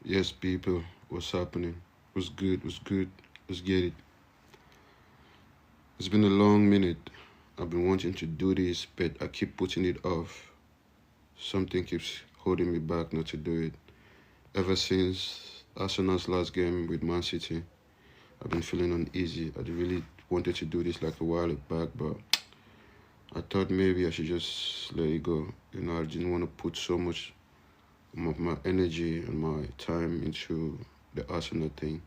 Yes, people, what's happening? What's good? What's good? Let's get it. It's been a long minute. I've been wanting to do this, but I keep putting it off. Something keeps holding me back not to do it. Ever since Arsenal's last game with Man City, I've been feeling uneasy. I really wanted to do this like a while back, but I thought maybe I should just let it go. I didn't want to put so much of my energy and my time into the Arsenal thing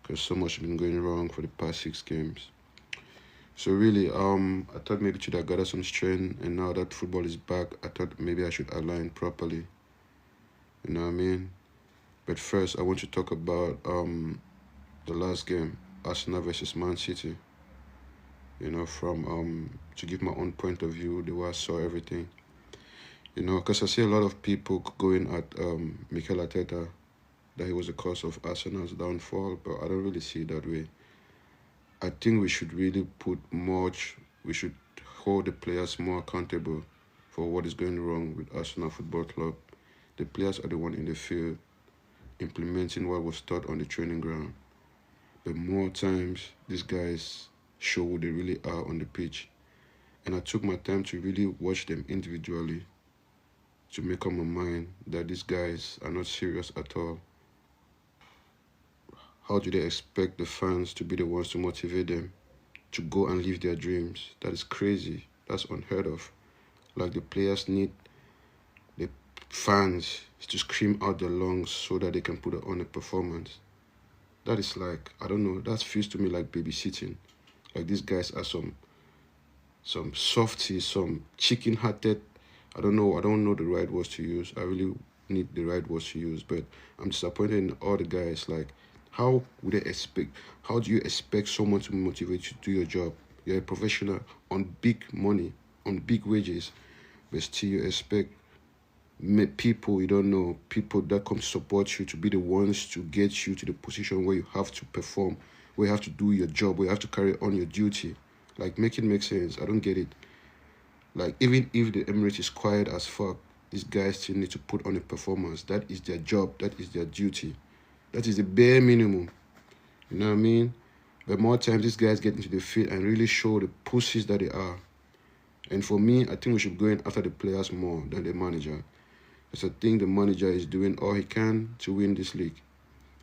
because so much has been going wrong for the past 6 games. So really, I thought maybe should have gathered some strength, and now that football is back, I thought maybe I should align properly. You know what I mean? But first, I want to talk about the last game, Arsenal versus Man City. From to give my own point of view, the way I saw everything. Because I see a lot of people going at Mikel Arteta that he was the cause of Arsenal's downfall, but I don't really see it that way. I think we should really we should hold the players more accountable for what is going wrong with Arsenal Football Club. The players are the one in the field implementing what was taught on the training ground. But more times, these guys show who they really are on the pitch. And I took my time to really watch them individually to make up my mind that these guys are not serious at all. How do they expect the fans to be the ones to motivate them to go and live their dreams? That is crazy. That's unheard of. Like, the players need the fans to scream out their lungs so that they can put on a performance. That is like, I don't know, that feels to me like babysitting. Like, these guys are some softies, some chicken-hearted. I don't know the right words to use. I really need the right words to use, but I'm disappointed in all the guys. Like, how do you expect someone to motivate you to do your job? You're a professional on big money, on big wages, but still you expect people you don't know, people that come to support you, to be the ones to get you to the position where you have to perform, where you have to do your job, where you have to carry on your duty. Like, make it make sense. I don't get it. Like, even if the Emirates is quiet as fuck, these guys still need to put on a performance. That is their job. That is their duty. That is the bare minimum. You know what I mean? But more times, these guys get into the field and really show the pussies that they are. And for me, I think we should go in after the players more than the manager. Because I think the manager is doing all he can to win this league.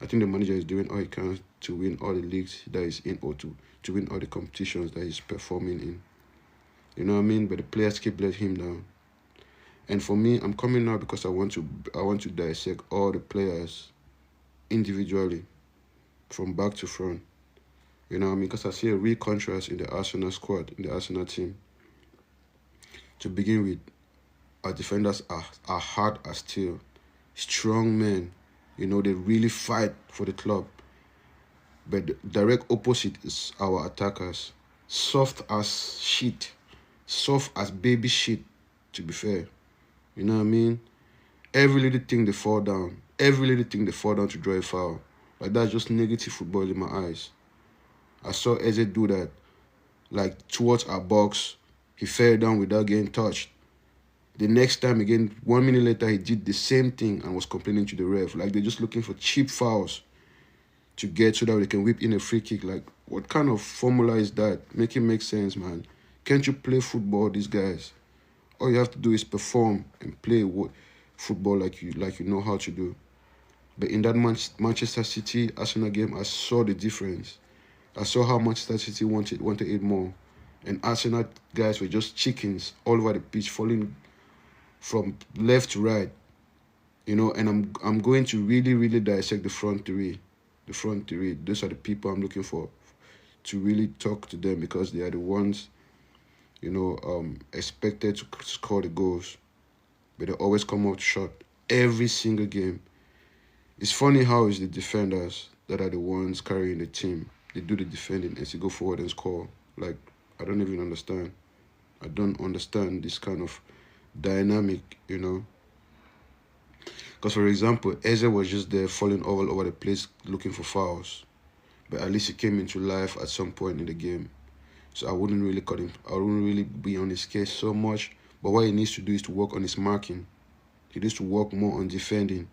I think the manager is doing all he can to win all the leagues that he's in, or to win all the competitions that he's performing in. You know what I mean? But the players keep letting him down. And for me, I'm coming now because I want to dissect all the players individually, from back to front. You know what I mean? Because I see a real contrast in the Arsenal squad, in the Arsenal team. To begin with, our defenders are hard as steel, strong men. They really fight for the club. But the direct opposite is our attackers. Soft as shit. Soft as baby shit, to be fair. You know what I mean? Every little thing they fall down. Every little thing they fall down to draw a foul. Like, that's just negative football in my eyes. I saw Eze do that. Like, towards our box, he fell down without getting touched. The next time again, 1 minute later, he did the same thing and was complaining to the ref. Like, they're just looking for cheap fouls to get so that they can whip in a free kick. Like, what kind of formula is that? Make it make sense, man. Can't you play football, these guys? All you have to do is perform and play football like you know how to do. But in that Manchester City Arsenal game, I saw the difference. I saw how Manchester City wanted it more. And Arsenal guys were just chickens all over the pitch, falling from left to right. And I'm going to really, really dissect the front three. The front three. Those are the people I'm looking for to really talk to them, because they are the ones, expected to score the goals. But they always come out short every single game. It's funny how it's the defenders that are the ones carrying the team. They do the defending as you go forward and score. Like, I don't even understand. I don't understand this kind of dynamic, Because, for example, Eze was just there falling all over the place looking for fouls. But at least he came into life at some point in the game. So I wouldn't really cut him. I wouldn't really be on his case so much. But what he needs to do is to work on his marking. He needs to work more on defending.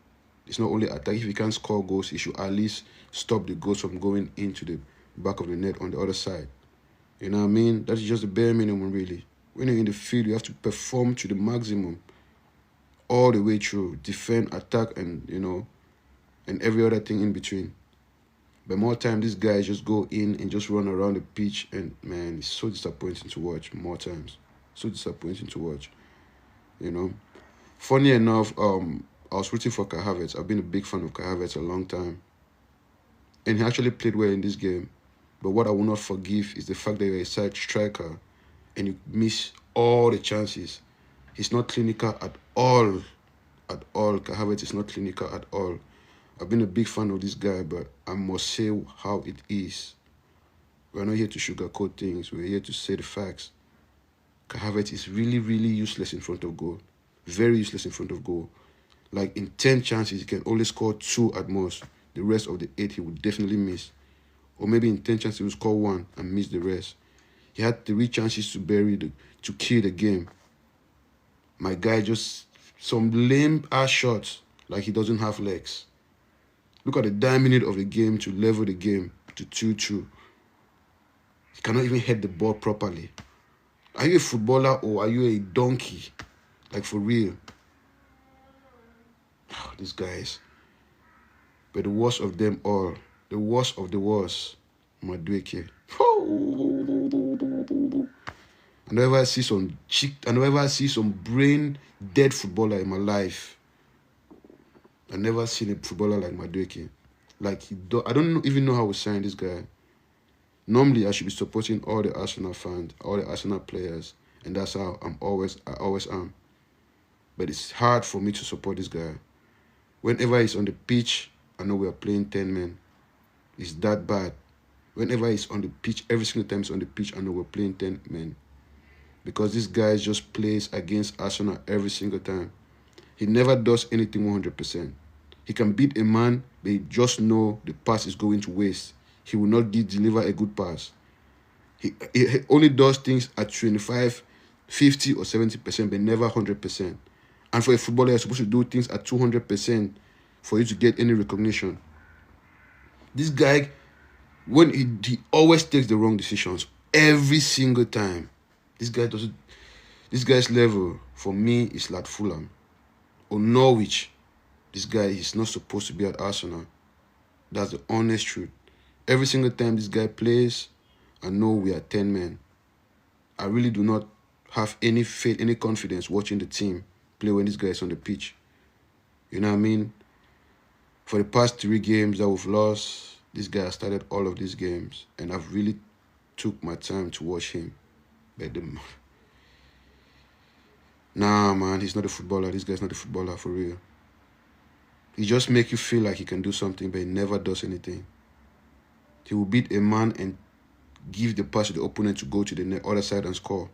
It's not only attack. If he can't score goals, he should at least stop the goals from going into the back of the net on the other side. You know what I mean? That is just the bare minimum, really. When you're in the field, you have to perform to the maximum all the way through. Defend, attack, and, you know, and every other thing in between. But more time, these guys just go in and just run around the pitch, and, man, it's so disappointing to watch more times. So disappointing to watch, you know. Funny enough, I was rooting for Kai Havertz. I've been a big fan of Kai Havertz a long time. And he actually played well in this game. But what I will not forgive is the fact that you're a side striker and you miss all the chances. He's not clinical at all. At all. Kai Havertz is not clinical at all. I've been a big fan of this guy, but I must say how it is. We're not here to sugarcoat things. We're here to say the facts. Kai Havertz is really, really useless in front of goal. Very useless in front of goal. Like, in 10 chances, he can only score 2 at most. The rest of the 8 he would definitely miss. Or maybe in 10 chances he will score 1 and miss the rest. He had 3 chances to kill the game. My guy just some lame ass shots like he doesn't have legs. Look at the 9 minute of the game to level the game to 2-2. He cannot even head the ball properly. Are you a footballer or are you a donkey? Like, for real. Oh, these guys. But the worst of them all, the worst of the worst, Madueke. I never see some brain dead footballer in my life. I never seen a footballer like Madueke. Like, I don't even know how we sign this guy. Normally, I should be supporting all the Arsenal fans, all the Arsenal players, and that's how I always am. But it's hard for me to support this guy. Whenever he's on the pitch, I know we are playing 10 men. It's that bad. Whenever he's on the pitch, every single time he's on the pitch, I know we're playing 10 men. Because this guy just plays against Arsenal every single time. He never does anything 100%. He can beat a man, but he just know the pass is going to waste. He will not deliver a good pass. He only does things at 25, 50 or 70%, but never 100%. And for a footballer, you're supposed to do things at 200% for you to get any recognition. This guy, when he always takes the wrong decisions every single time. This guy's level for me is like Fulham or Norwich. This guy is not supposed to be at Arsenal. That's the honest truth. Every single time this guy plays, I know we are 10 men. I really do not have any faith, any confidence watching the team play when this guy is on the pitch. You know what I mean? For the past 3 games that we've lost, this guy has started all of these games, and I've really took my time to watch him. But nah, man, he's not a footballer. This guy's not a footballer, for real. He just make you feel like he can do something, but he never does anything. He will beat a man and give the pass to the opponent to go to the other side and score.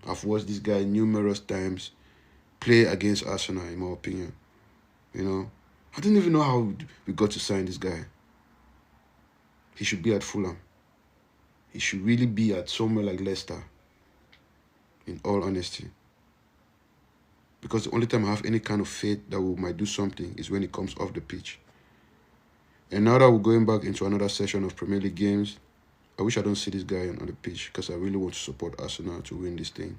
I've watched this guy numerous times play against Arsenal, in my opinion. You know, I don't even know how we got to sign this guy. He should be at Fulham. He should really be at somewhere like Leicester, in all honesty. Because the only time I have any kind of faith that we might do something is when it comes off the pitch. And now that we're going back into another session of Premier League games, I wish I don't see this guy on the pitch because I really want to support Arsenal to win this thing.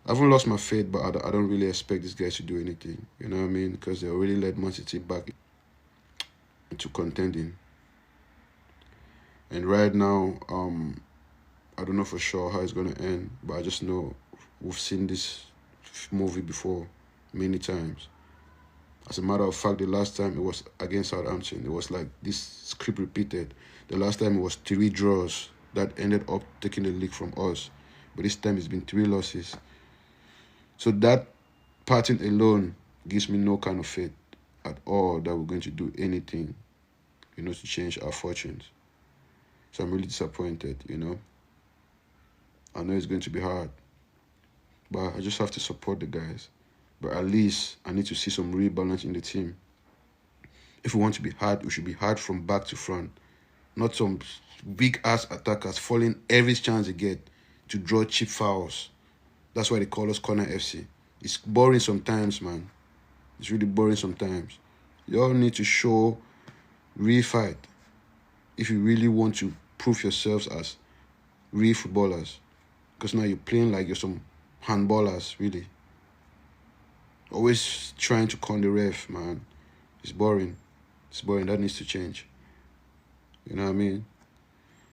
I haven't lost my faith, but I don't really expect these guys to do anything. You know what I mean? Because they already led Man City back into contending. And right now, I don't know for sure how it's going to end, but I just know we've seen this movie before many times. As a matter of fact, the last time it was against Southampton, it was like this script repeated. The last time it was 3 draws that ended up taking the league from us. But this time it's been 3 losses. So that pattern alone gives me no kind of faith at all that we're going to do anything, you know, to change our fortunes. So I'm really disappointed, you know. I know it's going to be hard, but I just have to support the guys. But at least I need to see some rebalance in the team. If we want to be hard, we should be hard from back to front. Not some big-ass attackers falling every chance they get to draw cheap fouls. That's why they call us Corner FC. It's boring sometimes, man. It's really boring sometimes. Y'all need to show real fight if you really want to prove yourselves as real footballers. Because now you're playing like you're some handballers, really. Always trying to con the ref, man. It's boring. It's boring. That needs to change. You know what I mean?